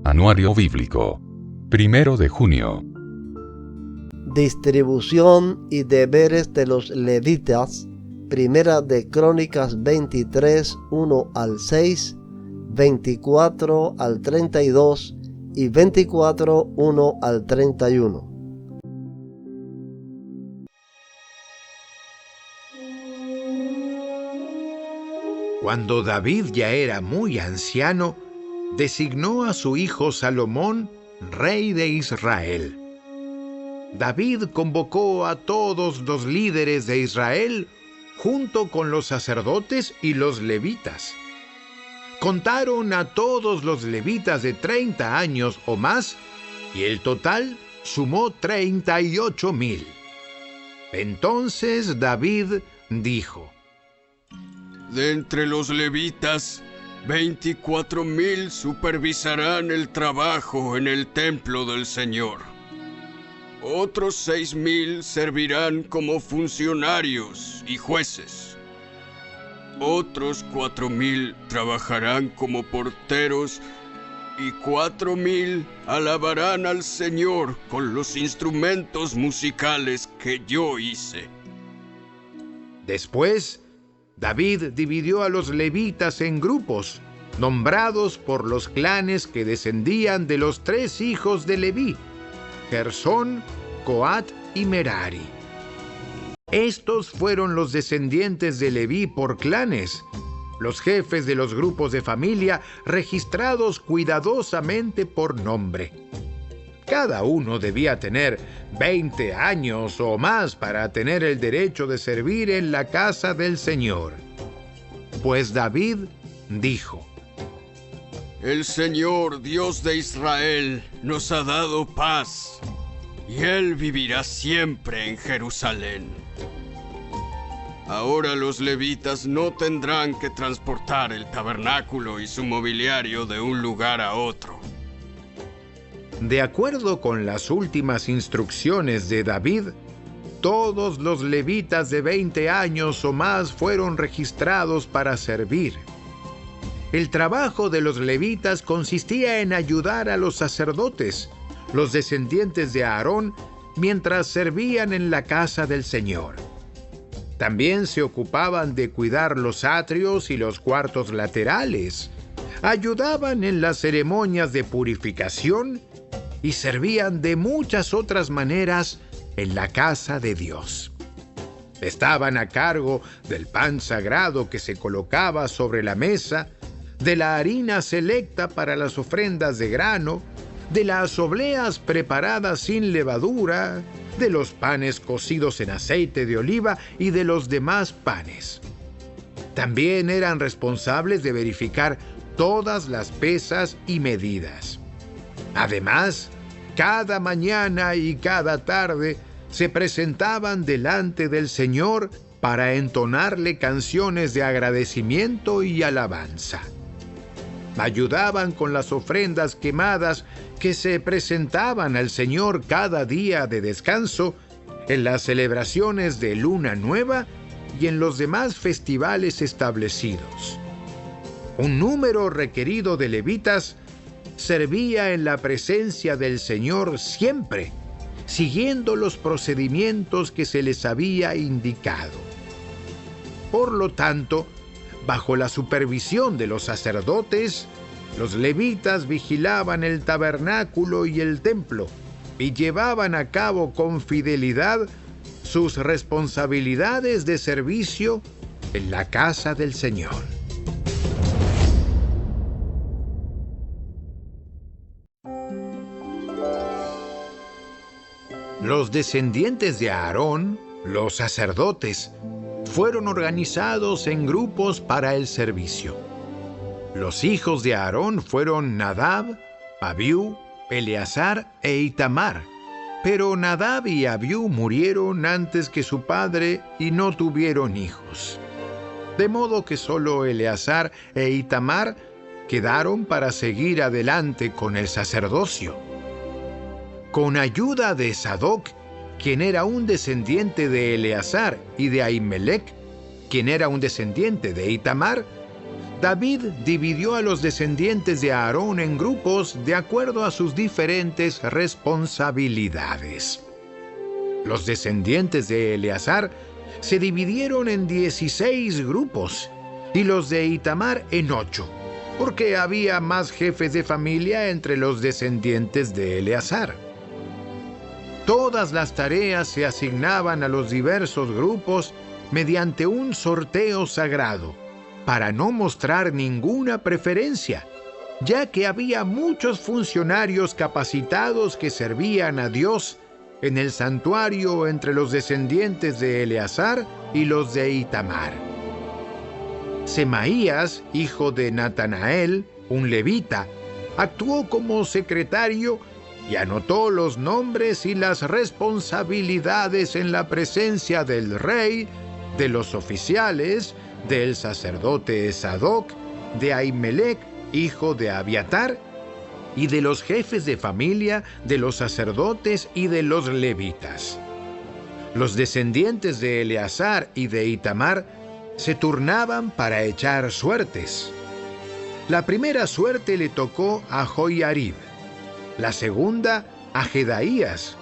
Anuario Bíblico. 1 de junio. Distribución y deberes de los levitas. Primera de Crónicas 23, 1 al 6, 24 al 32 y 24, 1 al 31. Cuando David ya era muy anciano, designó a su hijo Salomón rey de Israel. David convocó a todos los líderes de Israel junto con los sacerdotes y los levitas. Contaron a todos los levitas de 30 años o más y el total sumó 38,000. Entonces David dijo: De entre los levitas, 24,000 supervisarán el trabajo en el templo del Señor. Otros 6,000 servirán como funcionarios y jueces. Otros 4,000 trabajarán como porteros y 4,000 alabarán al Señor con los instrumentos musicales que yo hice. Después, David dividió a los levitas en grupos, nombrados por los clanes que descendían de los 3 hijos de Leví: Gersón, Coat y Merari. Estos fueron los descendientes de Leví por clanes, los jefes de los grupos de familia registrados cuidadosamente por nombre. Cada uno debía tener 20 años o más para tener el derecho de servir en la casa del Señor. Pues David dijo: El Señor, Dios de Israel, nos ha dado paz, y Él vivirá siempre en Jerusalén. Ahora los levitas no tendrán que transportar el tabernáculo y su mobiliario de un lugar a otro. De acuerdo con las últimas instrucciones de David, todos los levitas de 20 años o más fueron registrados para servir. El trabajo de los levitas consistía en ayudar a los sacerdotes, los descendientes de Aarón, mientras servían en la casa del Señor. También se ocupaban de cuidar los atrios y los cuartos laterales, ayudaban en las ceremonias de purificación y servían de muchas otras maneras en la casa de Dios. Estaban a cargo del pan sagrado que se colocaba sobre la mesa, de la harina selecta para las ofrendas de grano, de las obleas preparadas sin levadura, de los panes cocidos en aceite de oliva y de los demás panes. También eran responsables de verificar todas las pesas y medidas. Además, cada mañana y cada tarde se presentaban delante del Señor para entonarle canciones de agradecimiento y alabanza. Ayudaban con las ofrendas quemadas que se presentaban al Señor cada día de descanso, en las celebraciones de Luna Nueva y en los demás festivales establecidos. Un número requerido de levitas servía en la presencia del Señor siempre, siguiendo los procedimientos que se les había indicado. Por lo tanto, bajo la supervisión de los sacerdotes, los levitas vigilaban el tabernáculo y el templo y llevaban a cabo con fidelidad sus responsabilidades de servicio en la casa del Señor. Los descendientes de Aarón, los sacerdotes, fueron organizados en grupos para el servicio. Los hijos de Aarón fueron Nadab, Abiú, Eleazar e Itamar. Pero Nadab y Abiú murieron antes que su padre y no tuvieron hijos. De modo que solo Eleazar e Itamar quedaron para seguir adelante con el sacerdocio. Con ayuda de Sadoc, quien era un descendiente de Eleazar, y de Ahimelech, quien era un descendiente de Itamar, David dividió a los descendientes de Aarón en grupos de acuerdo a sus diferentes responsabilidades. Los descendientes de Eleazar se dividieron en 16 grupos y los de Itamar en 8, porque había más jefes de familia entre los descendientes de Eleazar. Todas las tareas se asignaban a los diversos grupos mediante un sorteo sagrado, para no mostrar ninguna preferencia, ya que había muchos funcionarios capacitados que servían a Dios en el santuario entre los descendientes de Eleazar y los de Itamar. Semaías, hijo de Natanael, un levita, actuó como secretario y anotó los nombres y las responsabilidades en la presencia del rey, de los oficiales, del sacerdote Sadoc, de Ahimelech, hijo de Abiatar, y de los jefes de familia, de los sacerdotes y de los levitas. Los descendientes de Eleazar y de Itamar se turnaban para echar suertes. La primera suerte le tocó a Joiarib, la segunda a Jedaías,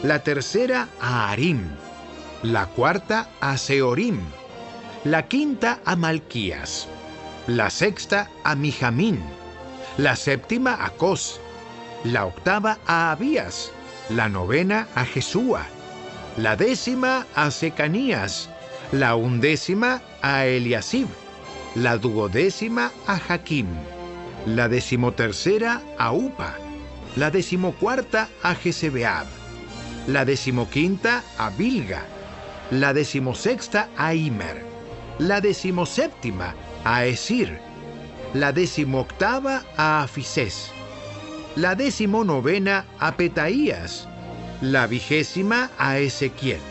la tercera a Harim, la cuarta a Seorim, la quinta a Malquías, la sexta a Mijamín, la séptima a Cos, la octava a Abías, la novena a Jesúa, la décima a Secanías, la undécima a Eliasib, la duodécima a Jaquim, la decimotercera a Upa, la decimocuarta a Jesebeab, la decimoquinta a Bilga, la decimosexta a Imer, la decimoséptima a Esir, la decimoctava a Afisés, la decimonovena a Petaías, la 20ª a Ezequiel,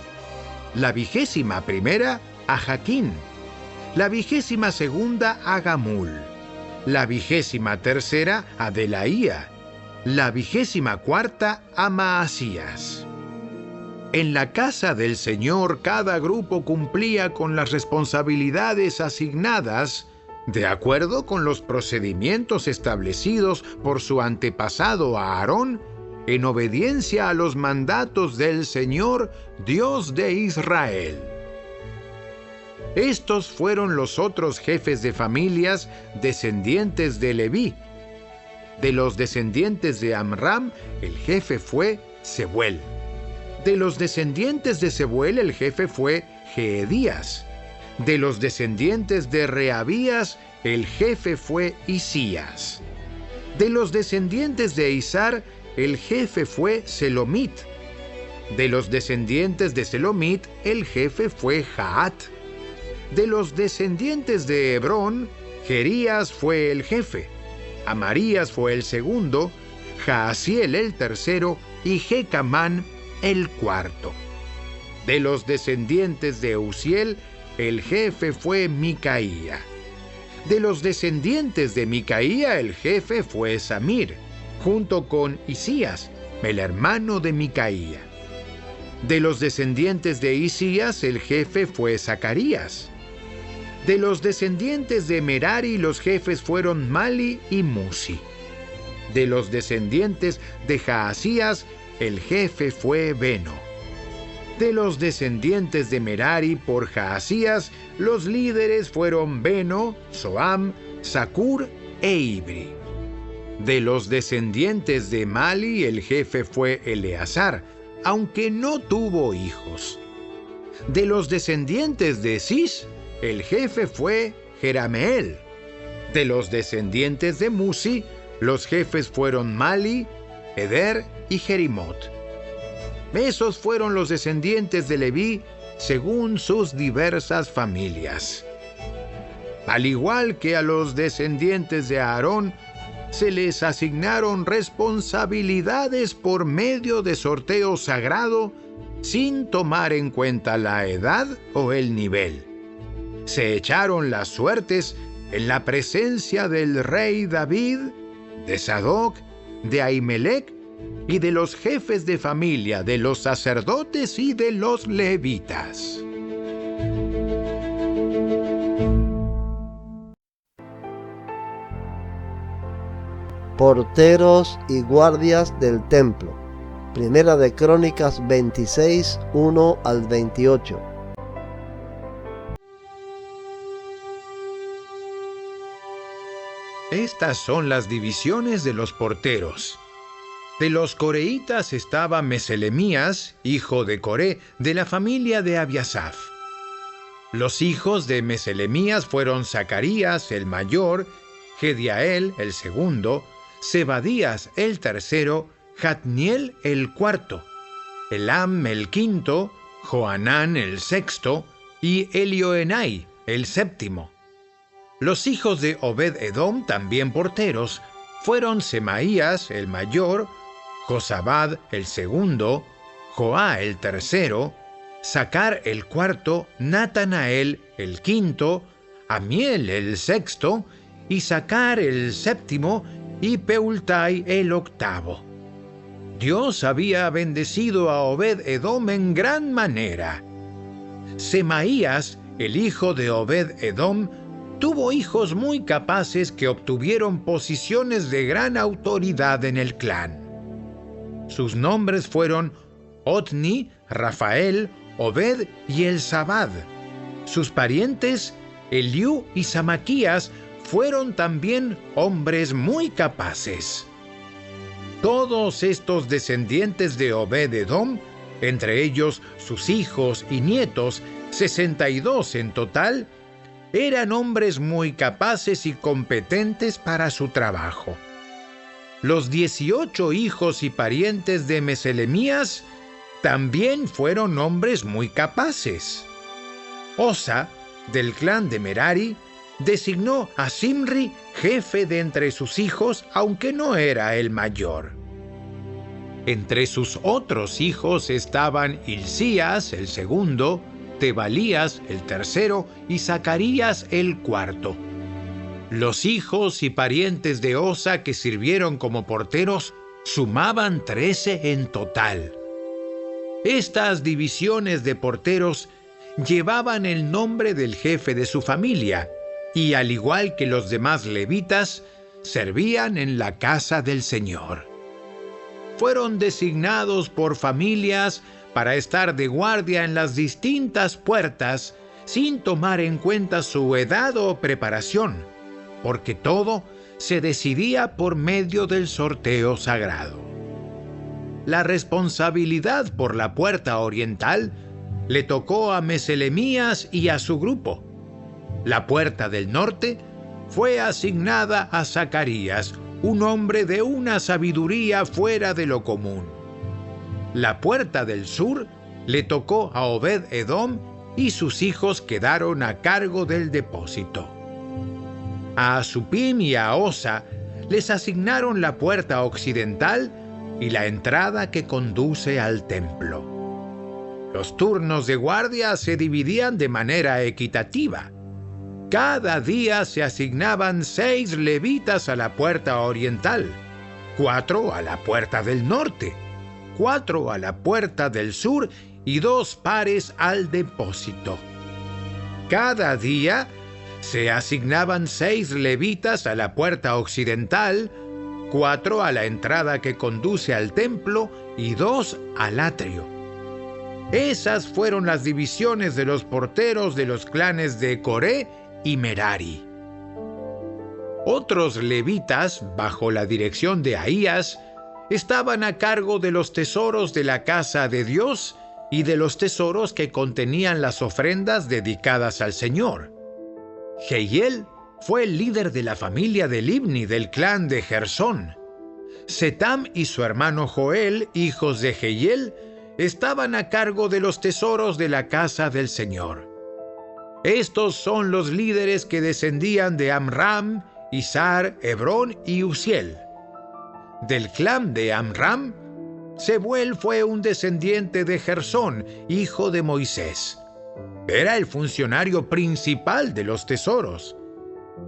la 21ª a Jaquín, la 22ª a Gamul, la 23ª a Delaía, la 24ª a Maasías. En la casa del Señor cada grupo cumplía con las responsabilidades asignadas de acuerdo con los procedimientos establecidos por su antepasado Aarón, en obediencia a los mandatos del Señor, Dios de Israel. Estos fueron los otros jefes de familias descendientes de Leví. De los descendientes de Amram, el jefe fue Sebuel. De los descendientes de Sebuel, el jefe fue Jeedías. De los descendientes de Reabías, el jefe fue Isías. De los descendientes de Isar, el jefe fue Selomit. De los descendientes de Selomit, el jefe fue Jaat. De los descendientes de Hebrón, Jerías fue el jefe. Amarías fue el segundo, Jaasiel el tercero y Jecamán el cuarto. De los descendientes de Uziel, el jefe fue Micaía. De los descendientes de Micaía, el jefe fue Samir, junto con Isías, el hermano de Micaía. De los descendientes de Isías, el jefe fue Zacarías. De los descendientes de Merari, los jefes fueron Mali y Musi. De los descendientes de Jaasías, el jefe fue Beno. De los descendientes de Merari por Jaasías, los líderes fueron Beno, Soam, Zacur e Ibri. De los descendientes de Mali, el jefe fue Eleazar, aunque no tuvo hijos. De los descendientes de Cis, el jefe fue Jerameel. De los descendientes de Musi, los jefes fueron Mali, Eder y Jerimot. Esos fueron los descendientes de Leví según sus diversas familias. Al igual que a los descendientes de Aarón, se les asignaron responsabilidades por medio de sorteo sagrado sin tomar en cuenta la edad o el nivel. Se echaron las suertes en la presencia del rey David, de Sadoc, de Ahimelech y de los jefes de familia, de los sacerdotes y de los levitas. porteros y guardias del templo. Primera de Crónicas 26, 1 al 28. Estas son las divisiones de los porteros. De los coreitas estaba Meselemías, hijo de Coré, de la familia de Abiasaf. Los hijos de Meselemías fueron Zacarías, el mayor, Gediael, el segundo, Zebadías, el tercero, Jatniel, el cuarto, Elam, el quinto, Johanán, el sexto, y Elioenai, el séptimo. Los hijos de Obed-Edom, también porteros, fueron Semaías, el mayor, Josabad, el segundo, Joá, el tercero, Sacar, el cuarto, Natanael, el quinto, Amiel, el sexto, Isacar, el séptimo, y Peultai, el octavo. Dios había bendecido a Obed-Edom en gran manera. Semaías, el hijo de Obed-Edom, tuvo hijos muy capaces que obtuvieron posiciones de gran autoridad en el clan. Sus nombres fueron Otni, Rafael, Obed y Elzabad. Sus parientes, Eliú y Samaquías, fueron también hombres muy capaces. Todos estos descendientes de Obed-Edom, entre ellos sus hijos y nietos, 62 en total, eran hombres muy capaces y competentes para su trabajo. Los 18 hijos y parientes de Meselemías también fueron hombres muy capaces. Osa, del clan de Merari, designó a Zimri jefe de entre sus hijos, aunque no era el mayor. Entre sus otros hijos estaban Hilcías, el segundo, Tebalías, el tercero, y Zacarías, el cuarto. Los hijos y parientes de Osa que sirvieron como porteros sumaban 13 en total. Estas divisiones de porteros llevaban el nombre del jefe de su familia y, al igual que los demás levitas, servían en la casa del Señor. Fueron designados por familias para estar de guardia en las distintas puertas sin tomar en cuenta su edad o preparación, porque todo se decidía por medio del sorteo sagrado. La responsabilidad por la puerta oriental le tocó a Meselemías y a su grupo. La puerta del norte fue asignada a Zacarías, un hombre de una sabiduría fuera de lo común. La puerta del sur le tocó a Obed-Edom y sus hijos quedaron a cargo del depósito. A Asupim y a Osa les asignaron la puerta occidental y la entrada que conduce al templo. Los turnos de guardia se dividían de manera equitativa. Cada día se asignaban 6 levitas a la puerta oriental, 4 a la puerta del norte, 4 a la puerta del sur y 2 pares al depósito. Cada día se asignaban 6 levitas a la puerta occidental, 4 a la entrada que conduce al templo y 2 al atrio. Esas fueron las divisiones de los porteros de los clanes de Coré y Merari. Otros levitas, bajo la dirección de Ahías, estaban a cargo de los tesoros de la casa de Dios y de los tesoros que contenían las ofrendas dedicadas al Señor. Jehiel fue el líder de la familia de Libni del clan de Gersón. Setam y su hermano Joel, hijos de Jehiel, estaban a cargo de los tesoros de la casa del Señor. Estos son los líderes que descendían de Amram, Izhar, Hebrón y Uziel. Del clan de Amram, Sebuel fue un descendiente de Gersón, hijo de Moisés. Era el funcionario principal de los tesoros.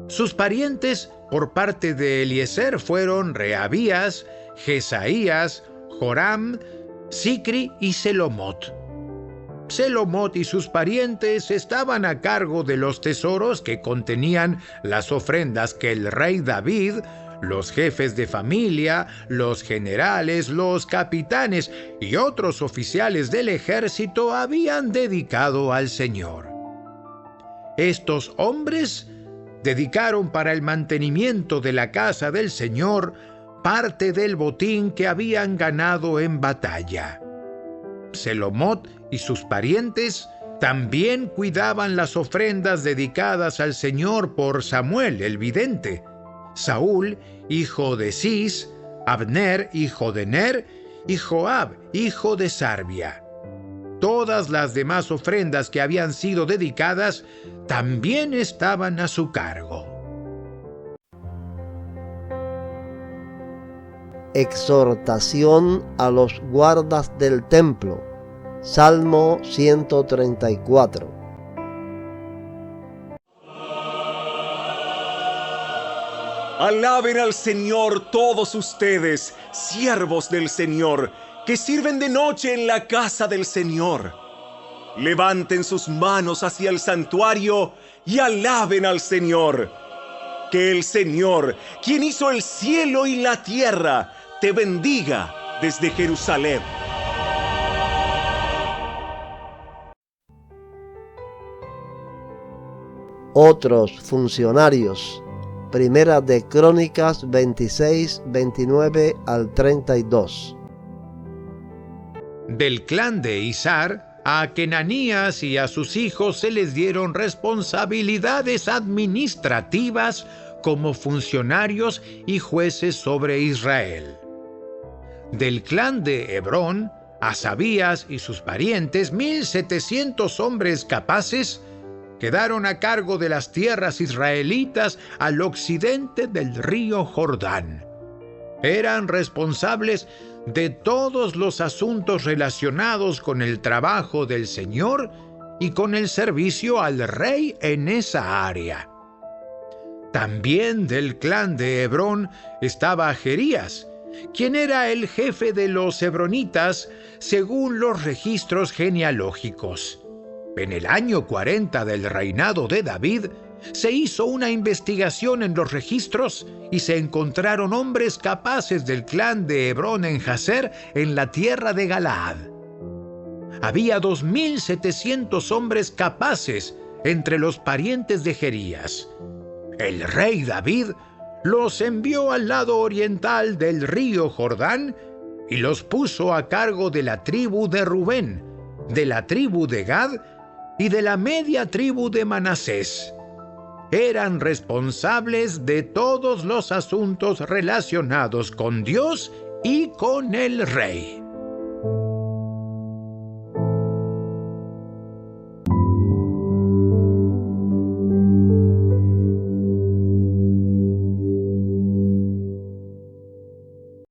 Sus parientes por parte de Eliezer fueron Rehabías, Jesaías, Joram, Sicri y Selomot. Selomot y sus parientes estaban a cargo de los tesoros que contenían las ofrendas que el rey David, Los jefes de familia, los generales, los capitanes y otros oficiales del ejército habían dedicado al Señor. Estos hombres dedicaron para el mantenimiento de la casa del Señor parte del botín que habían ganado en batalla. Selomot y sus parientes también cuidaban las ofrendas dedicadas al Señor por Samuel el vidente, Saúl, hijo de Cis, Abner, hijo de Ner, y Joab, hijo de Sarbia. Todas las demás ofrendas que habían sido dedicadas también estaban a su cargo. Exhortación a los guardas del templo. Salmo 134. Alaben al Señor todos ustedes, siervos del Señor, que sirven de noche en la casa del Señor. Levanten sus manos hacia el santuario y alaben al Señor. Que el Señor, quien hizo el cielo y la tierra, te bendiga desde Jerusalén. Otros funcionarios. Primera de Crónicas 26, 29 al 32. Del clan de Isar, a Kenanías y a sus hijos se les dieron responsabilidades administrativas como funcionarios y jueces sobre Israel. Del clan de Hebrón, a Sabías y sus parientes, 1,700 hombres capaces, quedaron a cargo de las tierras israelitas al occidente del río Jordán. Eran responsables de todos los asuntos relacionados con el trabajo del Señor y con el servicio al rey en esa área. También del clan de Hebrón estaba Jerías, quien era el jefe de los hebronitas según los registros genealógicos. En el año 40 del reinado de David, se hizo una investigación en los registros y se encontraron hombres capaces del clan de Hebrón en Jazer, en la tierra de Galaad. Había 2,700 hombres capaces entre los parientes de Jerías. El rey David los envió al lado oriental del río Jordán y los puso a cargo de la tribu de Rubén, de la tribu de Gad y de la media tribu de Manasés. Eran responsables de todos los asuntos relacionados con Dios y con el rey.